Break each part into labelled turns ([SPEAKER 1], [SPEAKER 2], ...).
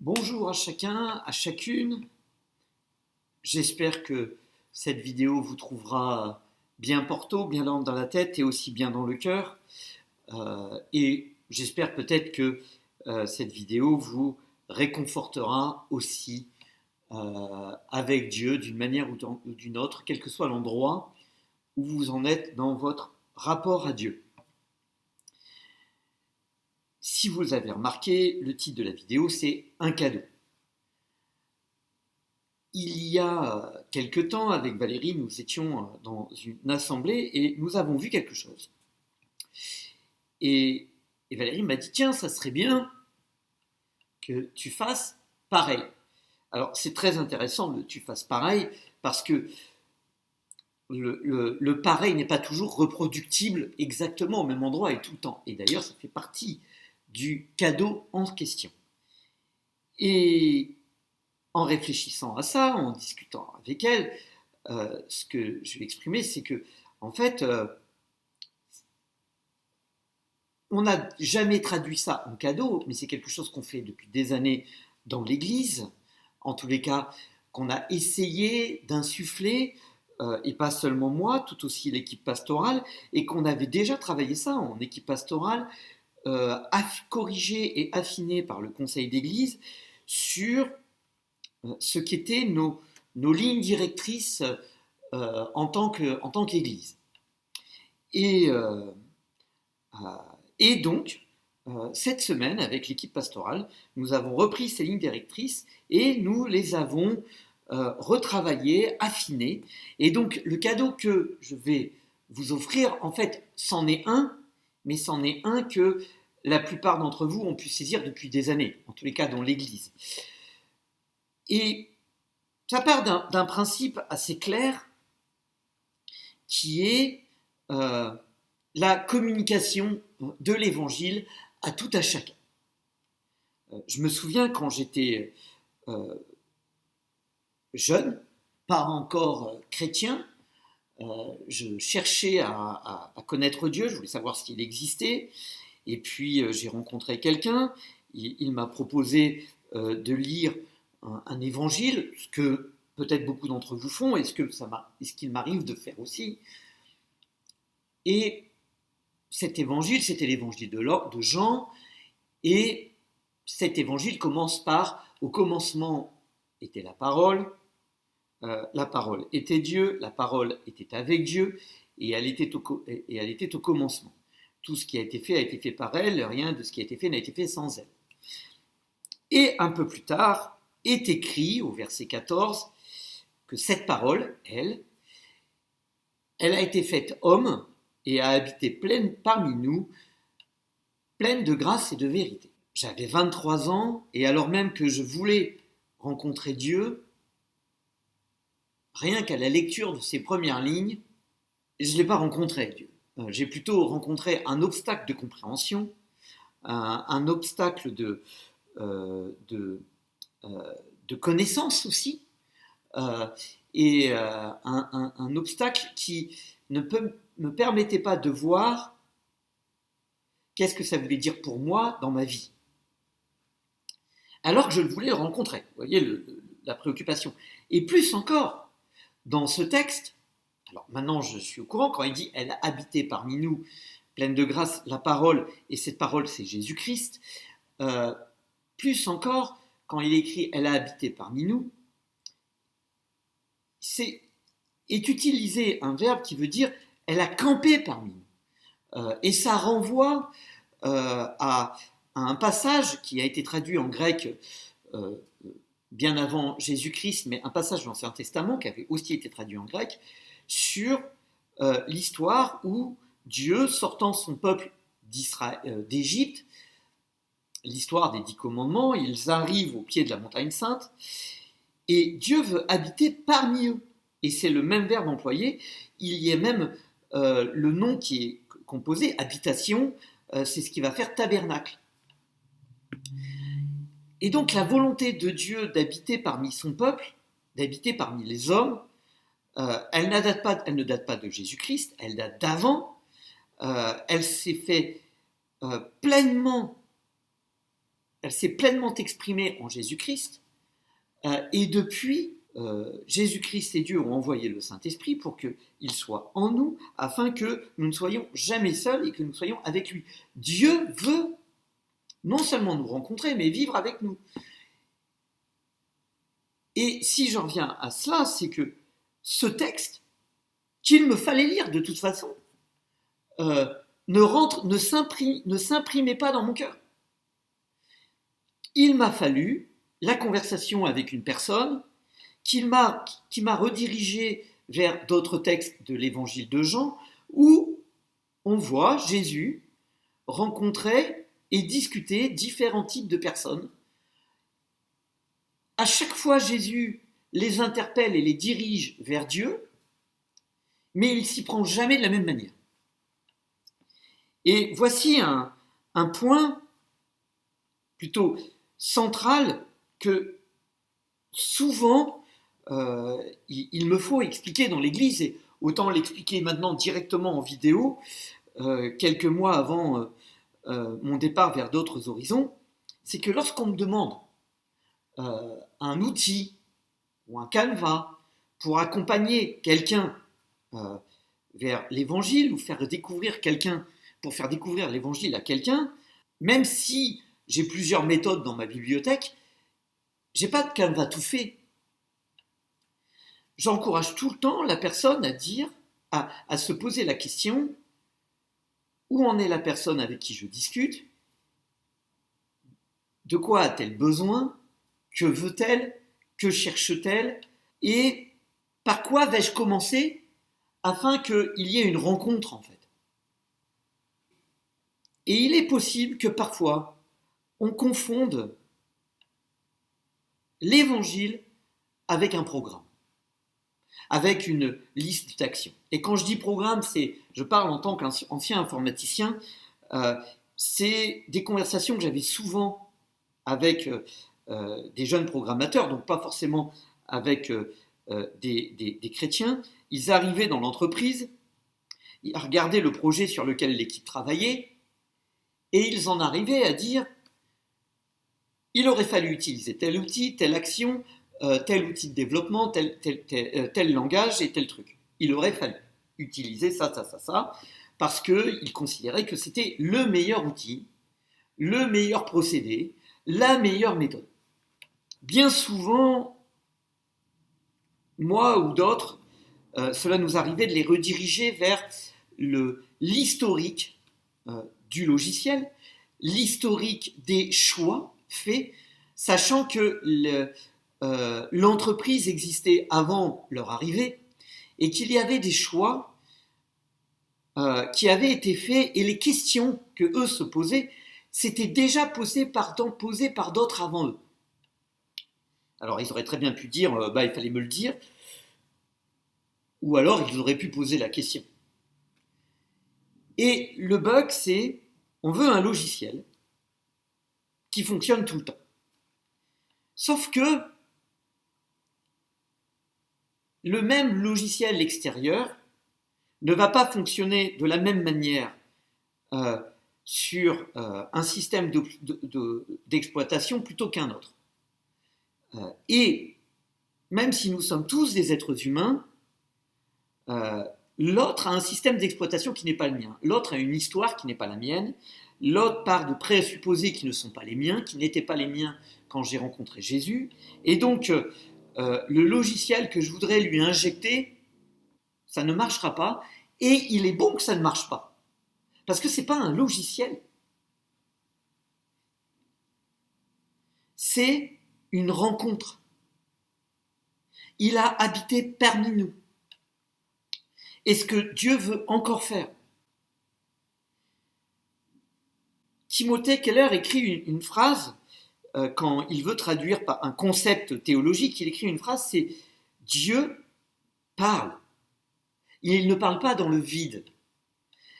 [SPEAKER 1] Bonjour à chacun, à chacune. J'espère que cette vidéo vous trouvera bien porto, bien dans la tête et aussi bien dans le cœur. Et j'espère peut-être que cette vidéo vous réconfortera aussi avec Dieu d'une manière ou d'une autre, quel que soit l'endroit où vous en êtes dans votre rapport à Dieu. Si vous avez remarqué, le titre de la vidéo, c'est un cadeau. Il y a quelque temps, avec Valérie, nous étions dans une assemblée et nous avons vu quelque chose. Et Valérie m'a dit, tiens, ça serait bien que tu fasses pareil. Alors, c'est très intéressant que tu fasses pareil parce que le pareil n'est pas toujours reproductible exactement au même endroit et tout le temps. Et d'ailleurs, ça fait partie du cadeau en question. Et en réfléchissant à ça, en discutant avec elle, ce que je vais exprimer, c'est que, en fait, on n'a jamais traduit ça en cadeau, mais c'est quelque chose qu'on fait depuis des années dans l'Église, en tous les cas, qu'on a essayé d'insuffler, et pas seulement moi, tout aussi l'équipe pastorale, et qu'on avait déjà travaillé ça en équipe pastorale, corrigé et affiné par le Conseil d'Église sur ce qu'étaient nos lignes directrices en tant qu'Église. Et, et donc, cette semaine, avec l'équipe pastorale, nous avons repris ces lignes directrices et nous les avons retravaillées, affinées. Et donc, le cadeau que je vais vous offrir, en fait, c'en est un, mais c'en est un que la plupart d'entre vous ont pu saisir depuis des années, en tous les cas dans l'Église. Et ça part d'un principe assez clair qui est la communication de l'Évangile à tout à chacun. Je me souviens quand j'étais jeune, pas encore chrétien, je cherchais à connaître Dieu, je voulais savoir s'il existait, et puis j'ai rencontré quelqu'un, il m'a proposé de lire un évangile, ce que peut-être beaucoup d'entre vous font, et ce qu'il m'arrive de faire aussi. Et cet évangile, c'était l'évangile de Jean, et cet évangile commence par « Au commencement était la parole était Dieu, la parole était avec Dieu, et elle était au commencement. Tout ce qui a été fait par elle, rien de ce qui a été fait n'a été fait sans elle. » Et un peu plus tard, est écrit au verset 14 que cette parole, elle a été faite homme et a habité pleine parmi nous, pleine de grâce et de vérité. J'avais 23 ans et alors même que je voulais rencontrer Dieu, rien qu'à la lecture de ces premières lignes, je ne l'ai pas rencontré, Dieu. J'ai plutôt rencontré un obstacle de compréhension, un obstacle de connaissance aussi, et un obstacle qui ne me permettait pas de voir qu'est-ce que ça voulait dire pour moi dans ma vie. Alors que je voulais le rencontrer. Vous voyez la préoccupation. Et plus encore, dans ce texte, alors maintenant je suis au courant, quand il dit « Elle a habité parmi nous, pleine de grâce, la parole », et cette parole c'est Jésus-Christ, plus encore, quand il écrit « Elle a habité parmi nous », est utilisé un verbe qui veut dire « Elle a campé parmi nous ». Et ça renvoie à un passage qui a été traduit en grec bien avant Jésus-Christ, mais un passage de l'Ancien Testament qui avait aussi été traduit en grec, sur l'histoire où Dieu, sortant son peuple d'Égypte, l'histoire des 10 commandements, ils arrivent au pied de la montagne sainte, et Dieu veut habiter parmi eux. Et c'est le même verbe employé, il y a même le nom qui est composé, habitation, c'est ce qui va faire tabernacle. Et donc la volonté de Dieu d'habiter parmi son peuple, d'habiter parmi les hommes, elle ne date pas de Jésus-Christ, elle date d'avant, elle s'est fait pleinement elle s'est pleinement exprimée en Jésus-Christ, et depuis, Jésus-Christ et Dieu ont envoyé le Saint-Esprit pour qu'il soit en nous, afin que nous ne soyons jamais seuls et que nous soyons avec lui. Dieu veut non seulement nous rencontrer, mais vivre avec nous. Et si j'en reviens à cela, c'est que ce texte, qu'il me fallait lire de toute façon, ne s'imprimait pas dans mon cœur. Il m'a fallu la conversation avec une personne qui m'a redirigé vers d'autres textes de l'évangile de Jean, où on voit Jésus rencontrer et discuter différents types de personnes. À chaque fois, Jésus les interpelle et les dirige vers Dieu, mais il s'y prend jamais de la même manière. Et voici un point plutôt central que souvent il me faut expliquer dans l'Église, et autant l'expliquer maintenant directement en vidéo, quelques mois avant mon départ vers d'autres horizons, c'est que lorsqu'on me demande un outil ou un canevas pour accompagner quelqu'un vers l'évangile ou faire découvrir quelqu'un, pour faire découvrir l'évangile à quelqu'un, même si j'ai plusieurs méthodes dans ma bibliothèque, j'ai pas de canevas tout fait. J'encourage tout le temps la personne à se poser la question: où en est la personne avec qui je discute? De quoi a-t-elle besoin? Que veut-elle? Que cherche-t-elle? Et par quoi vais-je commencer afin qu'il y ait une rencontre, en fait? Et il est possible que parfois on confonde l'évangile avec un programme, avec une liste d'actions. Et quand je dis programme, je parle en tant qu'ancien informaticien, c'est des conversations que j'avais souvent avec des jeunes programmateurs, donc pas forcément avec des chrétiens. Ils arrivaient dans l'entreprise, ils regardaient le projet sur lequel l'équipe travaillait, et ils en arrivaient à dire: il aurait fallu utiliser tel outil, telle action, tel outil de développement, tel langage et tel truc. Il aurait fallu utiliser ça, parce qu'ils considéraient que c'était le meilleur outil, le meilleur procédé, la meilleure méthode. Bien souvent, moi ou d'autres, cela nous arrivait de les rediriger vers l'historique du logiciel, l'historique des choix faits, sachant que l'entreprise existait avant leur arrivée et qu'il y avait des choix qui avaient été faits, et les questions que eux se posaient s'étaient déjà posées par d'autres avant eux. Alors ils auraient très bien pu dire il fallait me le dire, ou alors ils auraient pu poser la question. Et le bug, c'est: on veut un logiciel qui fonctionne tout le temps. Sauf que le même logiciel extérieur ne va pas fonctionner de la même manière sur un système d'exploitation plutôt qu'un autre. Et même si nous sommes tous des êtres humains, l'autre a un système d'exploitation qui n'est pas le mien. L'autre a une histoire qui n'est pas la mienne. L'autre part de présupposés qui ne sont pas les miens, qui n'étaient pas les miens quand j'ai rencontré Jésus. Et donc, le logiciel que je voudrais lui injecter, ça ne marchera pas. Et il est bon que ça ne marche pas. Parce que ce n'est pas un logiciel. C'est une rencontre. Il a habité parmi nous. Et ce que Dieu veut encore faire. Timothée Keller écrit une phrase, quand il veut traduire un concept théologique, il écrit une phrase, c'est « Dieu parle ». Il ne parle pas dans le vide.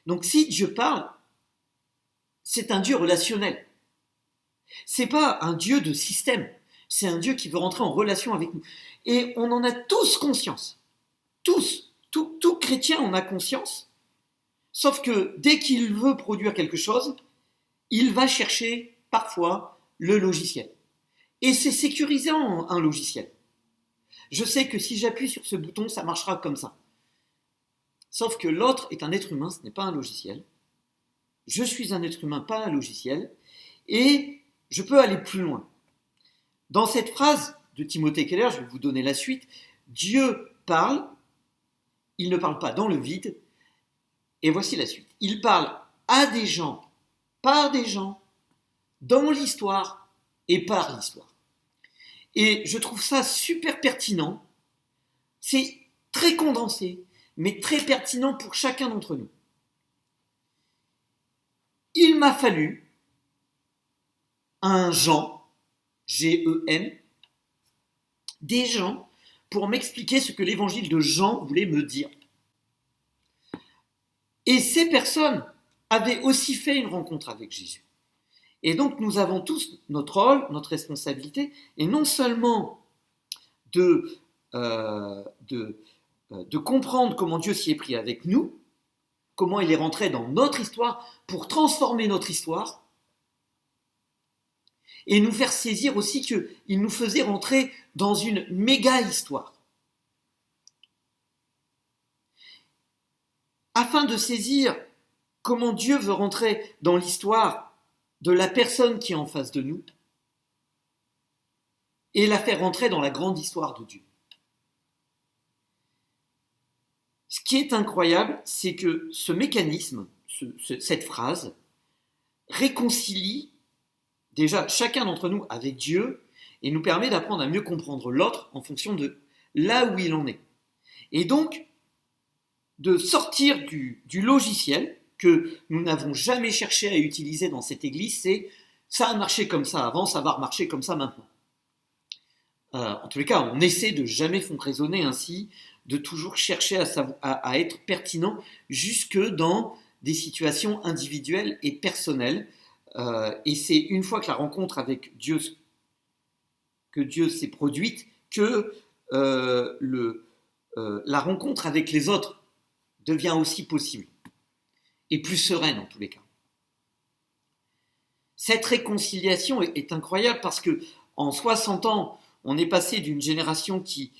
[SPEAKER 1] Donc si Dieu parle, c'est un Dieu relationnel. C'est pas un Dieu de système, c'est un Dieu qui veut rentrer en relation avec nous. Et on en a tous conscience. Tous. Tout chrétien en a conscience. Sauf que dès qu'il veut produire quelque chose, il va chercher parfois le logiciel. Et c'est sécurisant un logiciel. Je sais que si j'appuie sur ce bouton, ça marchera comme ça. Sauf que l'autre est un être humain, ce n'est pas un logiciel. Je suis un être humain, pas un logiciel. Et je peux aller plus loin. Dans cette phrase de Timothée Keller, je vais vous donner la suite, Dieu parle, il ne parle pas dans le vide, et voici la suite. Il parle à des gens, par des gens, dans l'histoire et par l'histoire. Et je trouve ça super pertinent. C'est très condensé, mais très pertinent pour chacun d'entre nous. Il m'a fallu un Jean, G-E-N, des gens pour m'expliquer ce que l'évangile de Jean voulait me dire. Et ces personnes avaient aussi fait une rencontre avec Jésus. Et donc nous avons tous notre rôle, notre responsabilité, et non seulement de comprendre comment Dieu s'y est pris avec nous, comment il est rentré dans notre histoire pour transformer notre histoire, et nous faire saisir aussi qu'il nous faisait rentrer dans une méga histoire. Afin de saisir comment Dieu veut rentrer dans l'histoire de la personne qui est en face de nous, et la faire rentrer dans la grande histoire de Dieu. Ce qui est incroyable, c'est que ce mécanisme, cette phrase, réconcilie déjà chacun d'entre nous avec Dieu et nous permet d'apprendre à mieux comprendre l'autre en fonction de là où il en est. Et donc, de sortir du logiciel que nous n'avons jamais cherché à utiliser dans cette église, c'est ça a marché comme ça avant, ça va remarcher comme ça maintenant. En tous les cas, on essaie de jamais raisonner ainsi, de toujours chercher à être pertinent jusque dans des situations individuelles et personnelles. Et c'est une fois que la rencontre avec Dieu, que Dieu s'est produite, que la rencontre avec les autres devient aussi possible. Et plus sereine en tous les cas. Cette réconciliation est incroyable parce que en 60 ans, on est passé d'une génération qui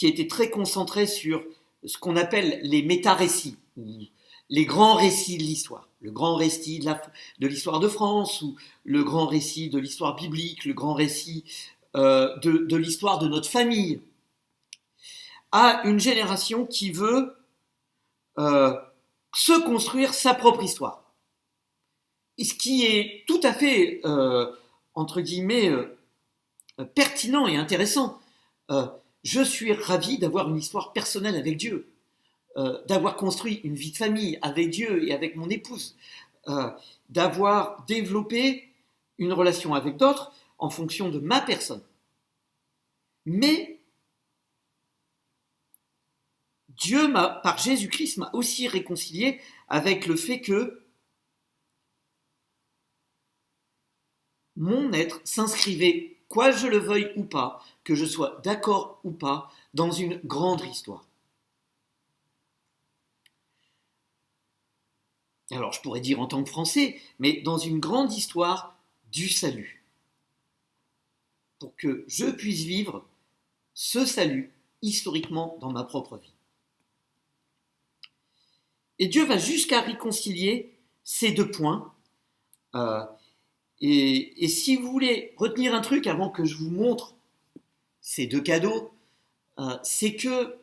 [SPEAKER 1] était très concentrée sur ce qu'on appelle les méta-récits, les grands récits de l'histoire. Le grand récit de l'histoire de France, ou le grand récit de l'histoire biblique, le grand récit de l'histoire de notre famille, à une génération qui veut se construire sa propre histoire. Et ce qui est tout à fait, entre guillemets, pertinent et intéressant. Je suis ravi d'avoir une histoire personnelle avec Dieu, d'avoir construit une vie de famille avec Dieu et avec mon épouse, d'avoir développé une relation avec d'autres en fonction de ma personne. Mais Dieu, par Jésus-Christ, m'a aussi réconcilié avec le fait que mon être s'inscrivait, quoi je le veuille ou pas, que je sois d'accord ou pas, dans une grande histoire. Alors je pourrais dire en tant que Français, mais dans une grande histoire du salut. Pour que je puisse vivre ce salut historiquement dans ma propre vie. Et Dieu va jusqu'à réconcilier ces deux points. Et si vous voulez retenir un truc avant que je vous montre ces deux cadeaux, c'est que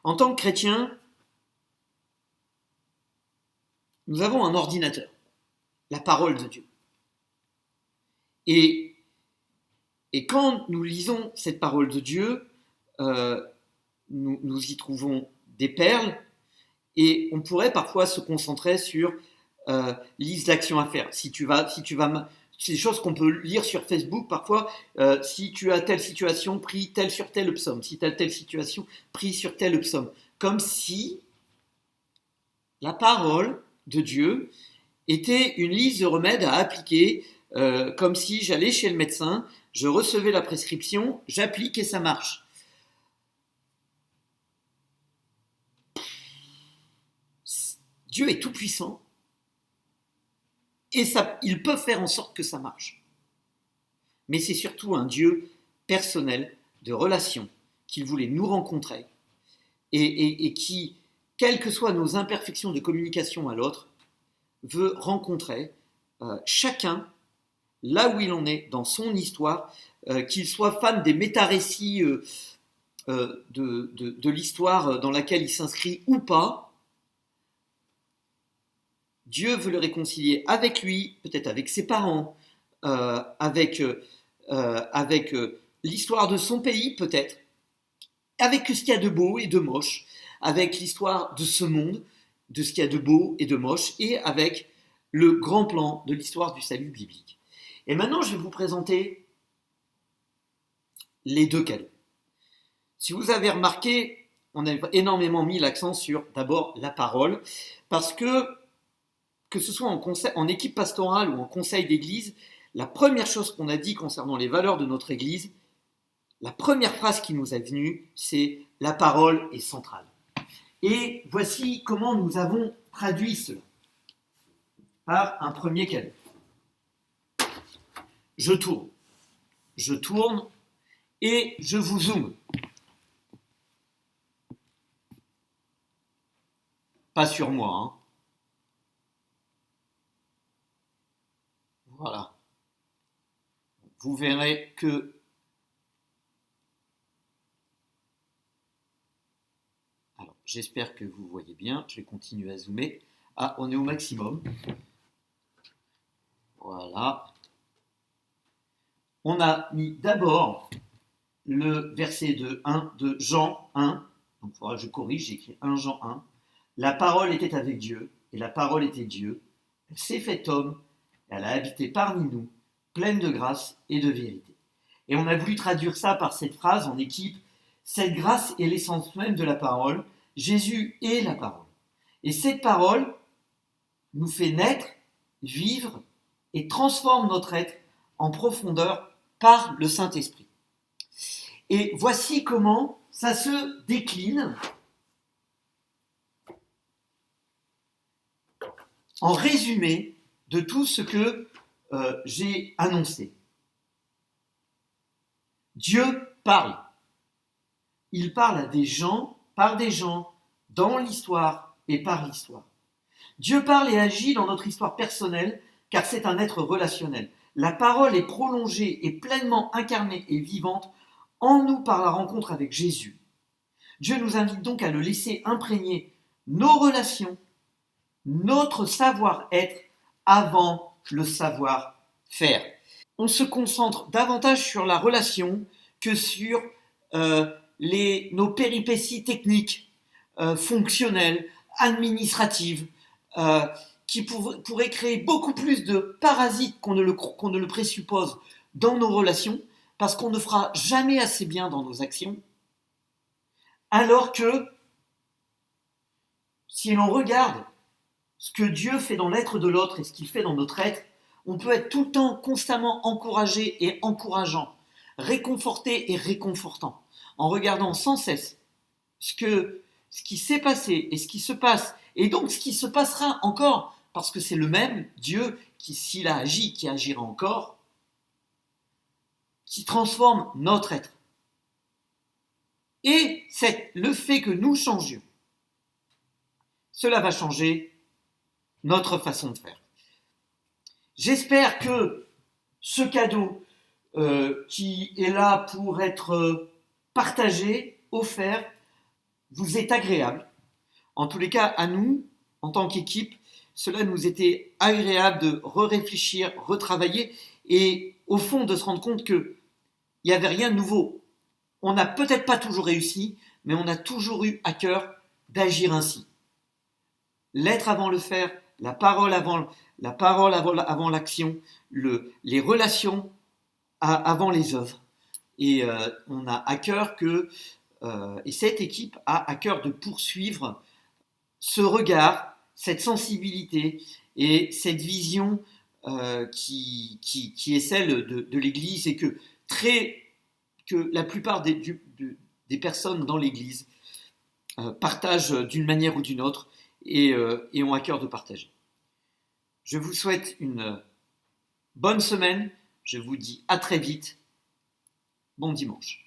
[SPEAKER 1] en tant que chrétien, nous avons un ordinateur, la parole de Dieu. Et quand nous lisons cette parole de Dieu, nous y trouvons des perles, et on pourrait parfois se concentrer sur liste d'actions à faire. Si tu vas, c'est des choses qu'on peut lire sur Facebook parfois. Si tu as telle situation, prie tel sur tel psaume. Si tu as telle situation, prie sur tel psaume. Comme si la parole de Dieu était une liste de remèdes à appliquer, comme si j'allais chez le médecin, je recevais la prescription, j'applique et ça marche. Dieu est tout puissant. et ça, ils peuvent faire en sorte que ça marche. Mais c'est surtout un Dieu personnel, de relation, qu'il voulait nous rencontrer et qui, quelles que soient nos imperfections de communication à l'autre, veut rencontrer chacun là où il en est dans son histoire, qu'il soit fan des méta-récits de l'histoire dans laquelle il s'inscrit ou pas. Dieu veut le réconcilier avec lui, peut-être avec ses parents, avec l'histoire de son pays peut-être, avec ce qu'il y a de beau et de moche, avec l'histoire de ce monde, de ce qu'il y a de beau et de moche, et avec le grand plan de l'histoire du salut biblique. Et maintenant, je vais vous présenter les deux cadeaux. Si vous avez remarqué, on a énormément mis l'accent sur d'abord la parole, parce que ce soit en équipe pastorale ou en conseil d'église, la première chose qu'on a dit concernant les valeurs de notre église, la première phrase qui nous est venue, c'est « la parole est centrale ». Et voici comment nous avons traduit cela par un premier cadeau. Je tourne et je vous zoome. Pas sur moi, hein. Voilà. Vous verrez que alors, j'espère que vous voyez bien. Je vais continuer à zoomer. Ah, on est au maximum. Voilà. On a mis d'abord le verset de Jean 1. Donc, voilà, je corrige, j'ai écrit 1 Jean 1. La parole était avec Dieu, et la parole était Dieu. Elle s'est faite homme, et elle a habité parmi nous, pleine de grâce et de vérité. Et on a voulu traduire ça par cette phrase en équipe. Cette grâce est l'essence même de la parole. Jésus est la parole. Et cette parole nous fait naître, vivre et transforme notre être en profondeur par le Saint-Esprit. Et voici comment ça se décline en résumé de tout ce que j'ai annoncé. Dieu parle. Il parle à des gens, par des gens, dans l'histoire et par l'histoire. Dieu parle et agit dans notre histoire personnelle, car c'est un être relationnel. La parole est prolongée et pleinement incarnée et vivante en nous par la rencontre avec Jésus. Dieu nous invite donc à le laisser imprégner nos relations, notre savoir-être avant le savoir-faire. On se concentre davantage sur la relation que sur nos péripéties techniques, fonctionnelles, administratives, qui pourraient créer beaucoup plus de parasites qu'on ne le présuppose dans nos relations, parce qu'on ne fera jamais assez bien dans nos actions, alors que si l'on regarde ce que Dieu fait dans l'être de l'autre et ce qu'il fait dans notre être, on peut être tout le temps constamment encouragé et encourageant, réconforté et réconfortant, en regardant sans cesse ce qui s'est passé et ce qui se passe, et donc ce qui se passera encore, parce que c'est le même Dieu qui, s'il a agi, qui agira encore, qui transforme notre être. Et c'est le fait que nous changions. Cela va changer notre façon de faire. J'espère que ce cadeau qui est là pour être partagé, offert, vous est agréable. En tous les cas, à nous, en tant qu'équipe, cela nous était agréable de réfléchir, retravailler et au fond de se rendre compte qu'il n'y avait rien de nouveau. On n'a peut-être pas toujours réussi, mais on a toujours eu à cœur d'agir ainsi. L'être avant le faire, la parole avant l'action, les relations avant les œuvres. Et on a à cœur et cette équipe a à cœur de poursuivre ce regard, cette sensibilité et cette vision qui est celle de l'Église et que la plupart des personnes dans l'Église partagent d'une manière ou d'une autre et ont à cœur de partager. Je vous souhaite une bonne semaine. Je vous dis à très vite. Bon dimanche.